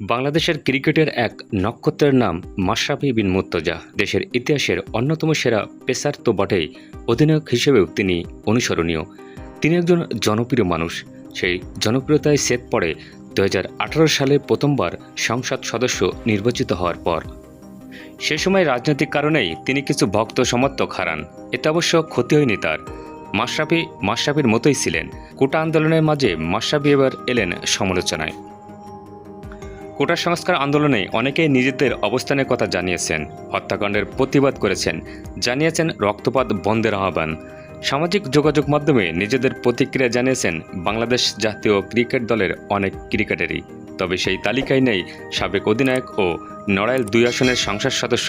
বাংলাদেশের ক্রিকেটের এক নক্ষত্রের নাম মাশরাফি বিন মুর্তজা। দেশের ইতিহাসের অন্যতম সেরা পেসার তো বটেই, অধিনায়ক হিসেবেও তিনি অনুসরণীয়। তিনি একজন জনপ্রিয় মানুষ। সেই জনপ্রিয়তায় সেট পড়ে 2018 সালে প্রথমবার সংসদ সদস্য নির্বাচিত হওয়ার পর। সে সময় রাজনৈতিক কারণেই তিনি কিছু ভক্ত সমর্থক হারান। এতে অবশ্য ক্ষতি হয়নি তার। মাশরাফির মতোই ছিলেন। কোটা আন্দোলনের মাঝে মাশরাফি এবার এলেন সমালোচনায়। কোটা সংস্কার আন্দোলনে অনেকেই নিজেদের অবস্থানের কথা জানিয়েছেন, হত্যাকাণ্ডের প্রতিবাদ করেছেন, জানিয়েছেন রক্তপাত বন্ধের আহ্বান। সামাজিক যোগাযোগ মাধ্যমে নিজেদের প্রতিক্রিয়া জানিয়েছেন বাংলাদেশ জাতীয় ক্রিকেট দলের অনেক ক্রিকেটারই। তবে সেই তালিকায় নেই সাবেক অধিনায়ক ও নড়াইল 2 আসনের সংসদ সদস্য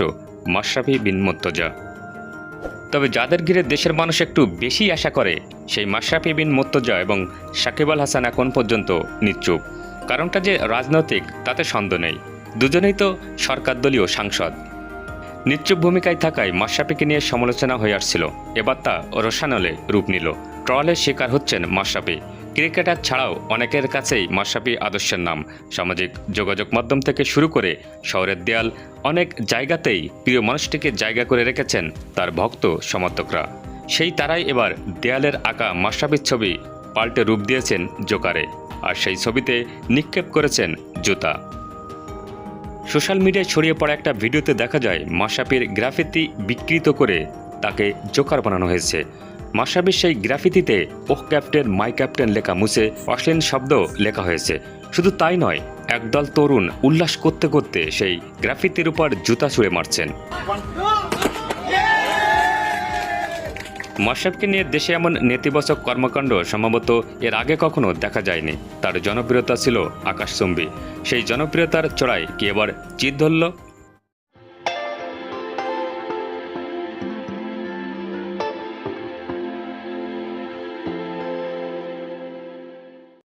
মাশরাফি বিন মুর্তজা। তবে যাদের ঘিরে দেশের মানুষ একটু বেশি আশা করে, সেই মাশরাফি বিন মুর্তজা এবং সাকিব আল হাসান এখন পর্যন্ত নিশ্চুপ। কারণটা যে রাজনৈতিক তাতে সন্দেহ নেই, দুজনেই তো সরকার দলীয় সাংসদ। নিশ্চুপ ভূমিকায় থাকায় মাশরাফিকে নিয়ে সমালোচনা হয়ে আসছিল। এবার তা রোশানলে রূপ নিল। ট্রলের শিকার হচ্ছেন মাশরাফি। ক্রিকেটার ছাড়াও অনেকের কাছেই মাশরাফি আদর্শের নাম। সামাজিক যোগাযোগ মাধ্যম থেকে শুরু করে শহরের দেয়াল, অনেক জায়গাতেই প্রিয় মানুষটিকে জায়গা করে রেখেছেন তার ভক্ত সমর্থকরা। সেই তারাই এবার দেয়ালের আঁকা মাশরাফির ছবি পাল্টে রূপ দিয়েছেন জোকারে, আর সেই ছবিতে নিক্ষেপ করেছেন জুতা। সোশ্যাল মিডিয়ায় ছড়িয়ে পড়া একটা ভিডিওতে দেখা যায় মাশরাফির গ্রাফিতি বিকৃত করে তাকে জোকার বানানো হয়েছে। মাশরাফির সেই গ্রাফিতিতে ওহ ক্যাপ্টেন মাই ক্যাপ্টেন লেখা মুছে অশ্লীল শব্দ লেখা হয়েছে। শুধু তাই নয়, একদল তরুণ উল্লাস করতে করতে সেই গ্রাফিতির উপর জুতা ছুঁড়ে মারছেন। মাশরাফিকে নিয়ে দেশে এমন নেতিবাচক কর্মকাণ্ড সম্ভবত এর আগে কখনো দেখা যায়নি। তার জনপ্রিয়তা ছিল আকাশচুম্বী। সেই জনপ্রিয়তার চড়াই কি এবার জিদ ধরল?